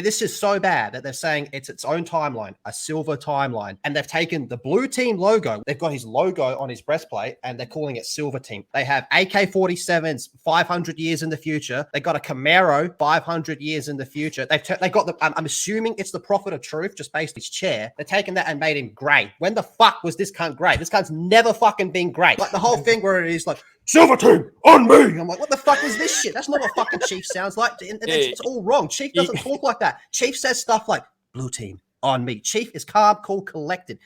This is so bad that they're saying it's its own timeline, a silver timeline. And they've taken the blue team logo. They've got his logo on his breastplate and they're calling it silver team. They have AK-47s 500 years in the future. They got a Camaro 500 years in the future. They got the, I'm assuming it's the Prophet of Truth, just based his chair. They're taking that and made him grey. When the fuck was this cunt grey? This cunt's never fucking been grey. Like the whole thing where it is like, silver team on me. I'm like, what the fuck is this shit? That's not what fucking Chief sounds like. It's all wrong. Chief doesn't talk like that. Chief says stuff like, blue team on me. Chief is calm, cool, collected.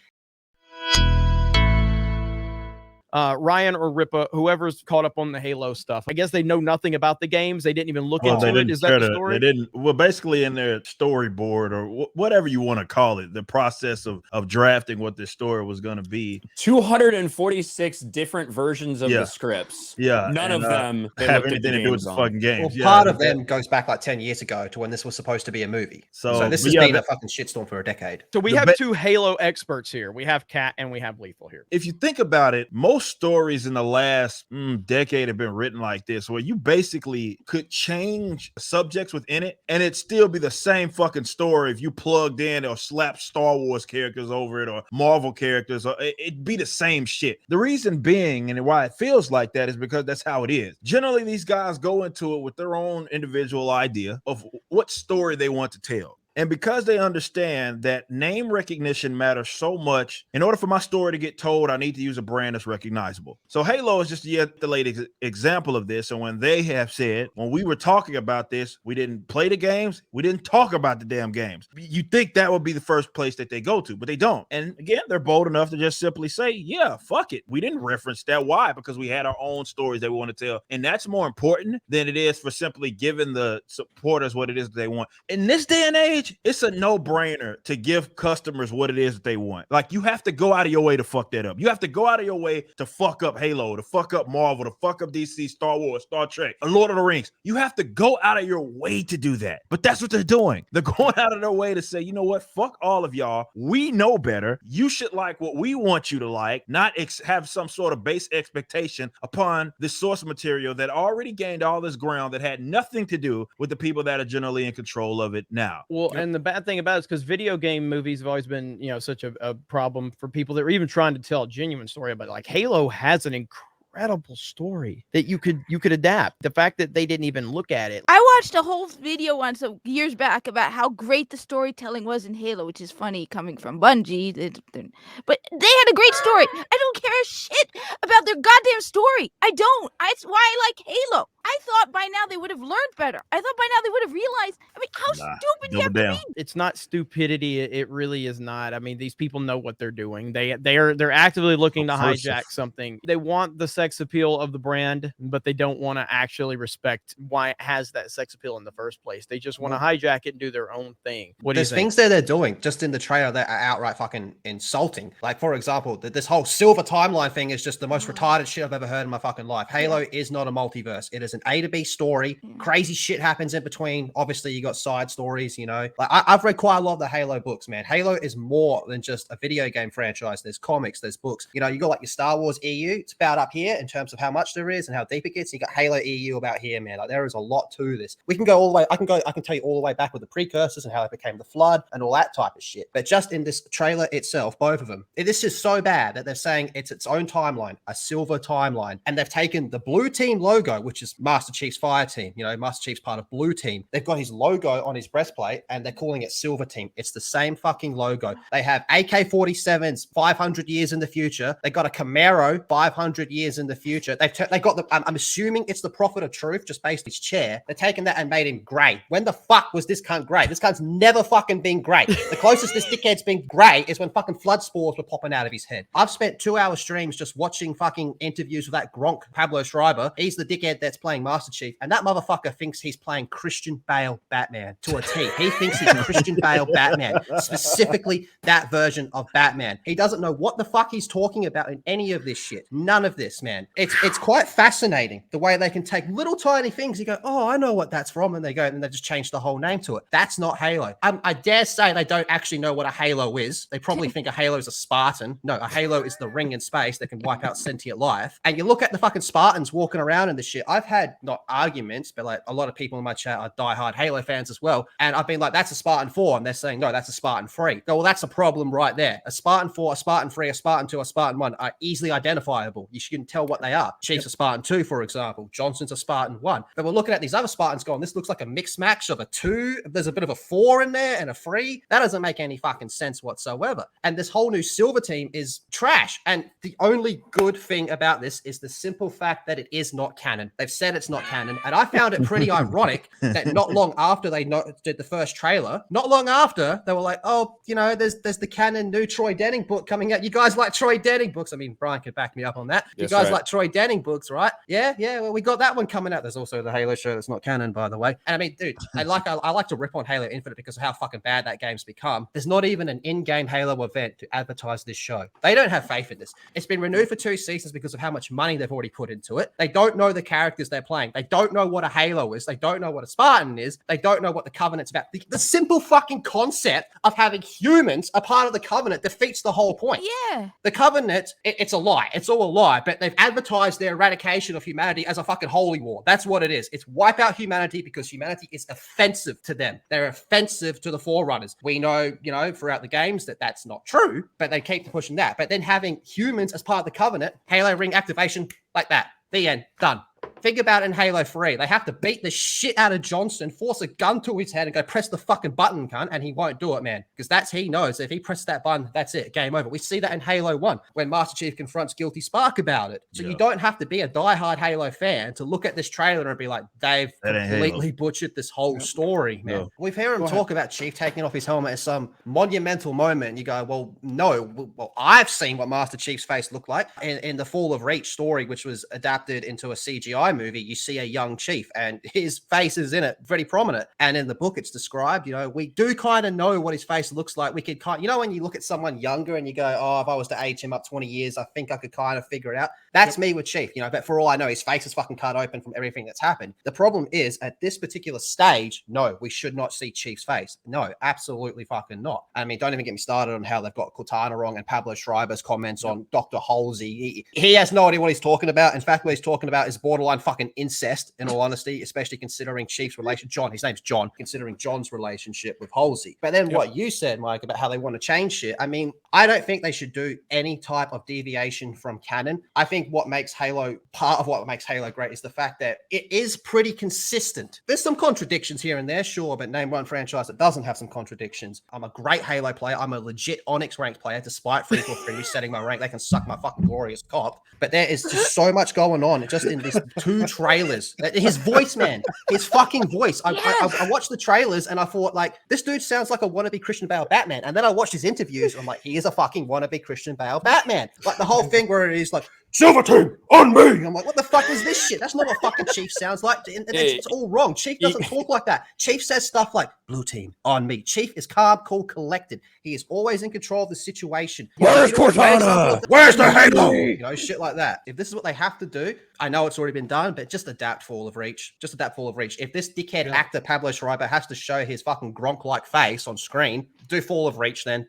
Ryan or Ripa, whoever's caught up on the Halo stuff, I guess they know nothing about the games. They didn't even look into it. Is that the story? They didn't. Well, basically in their storyboard or whatever you want to call it, the process of drafting what this story was going to be. 246 different versions of the scripts. Yeah. None of them have anything to do with the fucking games. Well, part of them goes back like 10 years ago to when this was supposed to be a movie. So this has been a fucking shitstorm for a decade. So we have two Halo experts here. We have Kat and we have Lethal here. If you think about it, most stories in the last decade have been written like this, where you basically could change subjects within it and it'd still be the same fucking story if you plugged in or slapped Star Wars characters over it or Marvel characters, or it'd be the same shit. The reason being and why it feels like that is because that's how it is. Generally, these guys go into it with their own individual idea of what story they want to tell. And because they understand that name recognition matters so much, in order for my story to get told, I need to use a brand that's recognizable. So Halo is just yet the latest example of this. And when they have said, when we were talking about this, we didn't play the games, we didn't talk about the damn games. You think that would be the first place that they go to, but they don't. And again, they're bold enough to just simply say, yeah, fuck it. We didn't reference that. Why? Because we had our own stories that we want to tell. And that's more important than it is for simply giving the supporters what it is that they want. In this day and age, it's a no-brainer to give customers what it is that they want. Like, you have to go out of your way to fuck that up. You have to go out of your way to fuck up Halo, to fuck up Marvel, to fuck up DC, Star Wars, Star Trek, or Lord of the Rings. You have to go out of your way to do that. But that's what they're doing. They're going out of their way to say, you know what? Fuck all of y'all. We know better. You should like what we want you to like, not have some sort of base expectation upon the source material that already gained all this ground that had nothing to do with the people that are generally in control of it now. Well, and the bad thing about it is because video game movies have always been, such a problem for people that are even trying to tell a genuine story about it. Like Halo has an incredible story that you could adapt. The fact that they didn't even look at it. I watched a whole video on some years back about how great the storytelling was in Halo, which is funny coming from Bungie. But they had a great story. I don't care a shit about their goddamn story. I don't. That's why I like Halo. I thought by now they would have learned better. I thought by now they would have realized. I mean, how stupid do you have to be? It's not stupidity. It really is not. I mean, these people know what they're doing. They're actively looking to hijack something. They want the sex appeal of the brand, but they don't want to actually respect why it has that sex appeal in the first place. They just want to hijack it and do their own thing. What do you think? There's things that they're doing just in the trailer that are outright fucking insulting. Like, for example, this whole silver timeline thing is just the most retarded shit I've ever heard in my fucking life. Halo is not a multiverse. It is an A to B story. Crazy shit happens in between. Obviously, you got side stories, Like, I've read quite a lot of the Halo books, man. Halo is more than just a video game franchise. There's comics, there's books. You got like your Star Wars EU. It's about up here in terms of how much there is and how deep it gets. You got Halo EU about here, man. Like, there is a lot to this. We can go all the way. I can tell you all the way back with the precursors and how it became the Flood and all that type of shit. But just in this trailer itself, both of them, this is so bad that they're saying it's its own timeline, a silver timeline. And they've taken the blue team logo, which is Master Chief's fire team. Master Chief's part of blue team. They've got his logo on his breastplate and they're calling it silver team. It's the same fucking logo. They have AK-47s 500 years in the future. They got a Camaro 500 years in the future. They got the, I'm assuming it's the Prophet of Truth, just based his chair. They're taking that and made him grey. When the fuck was this cunt grey? This cunt's never fucking been grey. The closest this dickhead's been grey is when fucking flood spores were popping out of his head. I've spent 2-hour streams just watching fucking interviews with that Gronk Pablo Schreiber. He's the dickhead that's playing Master Chief, and that motherfucker thinks he's playing Christian Bale Batman to a T. He thinks he's Christian Bale Batman, specifically that version of Batman. He doesn't know what the fuck he's talking about in any of this shit. None of this, man. It's quite fascinating the way they can take little tiny things. You go, oh, I know what that's from, and they go and they just change the whole name to it. That's not Halo. I dare say they don't actually know what a Halo is. They probably think a Halo is a Spartan. No, a Halo is the ring in space that can wipe out sentient life. And you look at the fucking Spartans walking around in this shit. I've had had not arguments, but like a lot of people in my chat are diehard Halo fans as well. And I've been like, that's a Spartan 4. And they're saying, no, that's a Spartan 3. Go, well, that's a problem right there. A Spartan 4, a Spartan 3, a Spartan 2, a Spartan 1 are easily identifiable. You can tell what they are. Chief's a Spartan 2, for example. Johnson's a Spartan 1. But we're looking at these other Spartans going, this looks like a mixed match of a 2. There's a bit of a 4 in there and a 3. That doesn't make any fucking sense whatsoever. And this whole new silver team is trash. And the only good thing about this is the simple fact that it is not canon. They've said it's not canon. And I found it pretty ironic that not long after they did the first trailer, not long after, they were like, oh, you know, there's the canon new Troy Denning book coming out. You guys like Troy Denning books? I mean, Brian could back me up on that. You guys like Troy Denning books, right? Yeah, well, we got that one coming out. There's also the Halo show that's not canon, by the way. And I mean, dude, I like to rip on Halo Infinite because of how fucking bad that game's become. There's not even an in-game Halo event to advertise this show. They don't have faith in this. It's been renewed for 2 seasons because of how much money they've already put into it. They don't know the characters they're playing. They don't know what a Halo is. They don't know what a Spartan is. They don't know what the Covenant's about. The simple fucking concept of having humans a part of the Covenant defeats the whole point. Yeah. The Covenant, it's a lie. It's all a lie. But they've advertised their eradication of humanity as a fucking holy war. That's what it is. It's wipe out humanity because humanity is offensive to them. They're offensive to the Forerunners. We know, you know, throughout the games that that's not true, but they keep pushing that. But then having humans as part of the Covenant, Halo ring activation like that. The end. Done. Think about it in Halo 3. They have to beat the shit out of Johnson, force a gun to his head and go press the fucking button, cunt, and he won't do it, man. Because he knows if he presses that button, that's it. Game over. We see that in Halo 1 when Master Chief confronts Guilty Spark about it. So you don't have to be a diehard Halo fan to look at this trailer and be like, they've completely butchered this whole story, man. We've heard him talk about Chief taking off his helmet as some monumental moment. And you go, well, no. Well, I've seen what Master Chief's face looked like in the Fall of Reach story, which was adapted into a CGI movie. You see a young Chief and his face is in it, very prominent. And in the book, it's described, you know, we do kind of know what his face looks like. We could you know, when you look at someone younger and you go, oh, if I was to age him up 20 years, I think I could kind of figure it out. That's me with Chief, you know, but for all I know, his face is fucking cut open from everything that's happened. The problem is at this particular stage, no, we should not see Chief's face. No, absolutely fucking not. I mean, don't even get me started on how they've got Cortana wrong and Pablo Schreiber's comments on Dr. Halsey. He has no idea what he's talking about. In fact, what he's talking about is borderline fucking incest, in all honesty, especially considering Chief's relation. His name's John, considering John's relationship with Halsey. But then what you said, Mike, about how they want to change shit. I mean, I don't think they should do any type of deviation from canon. I think part of what makes Halo great is the fact that it is pretty consistent. There's some contradictions here and there, sure, but name one franchise that doesn't have some contradictions. I'm a great Halo player. I'm a legit Onyx ranked player, despite 343 resetting my rank. They can suck my fucking glorious cock. But there is just so much going on just in these 2 trailers. His voice, man, his fucking voice. I watched the trailers and I thought, like, this dude sounds like a wannabe Christian Bale Batman. And then I watched his interviews and I'm like, he is a fucking wannabe Christian Bale Batman. Like the whole thing where he's like, Silver Team on me. I'm like, what the fuck is this shit? That's not what fucking Chief sounds like. It's all wrong. Chief doesn't talk like that. Chief says stuff like, Blue Team on me. Chief is calm, cool, collected. He is always in control of the situation. Where's Cortana? Where's the Halo? You know, shit like that. If this is what they have to do, I know it's already been done, but just adapt Fall of Reach. Just adapt Fall of Reach. If this dickhead actor Pablo Schreiber has to show his fucking Gronk-like face on screen, do Fall of Reach then.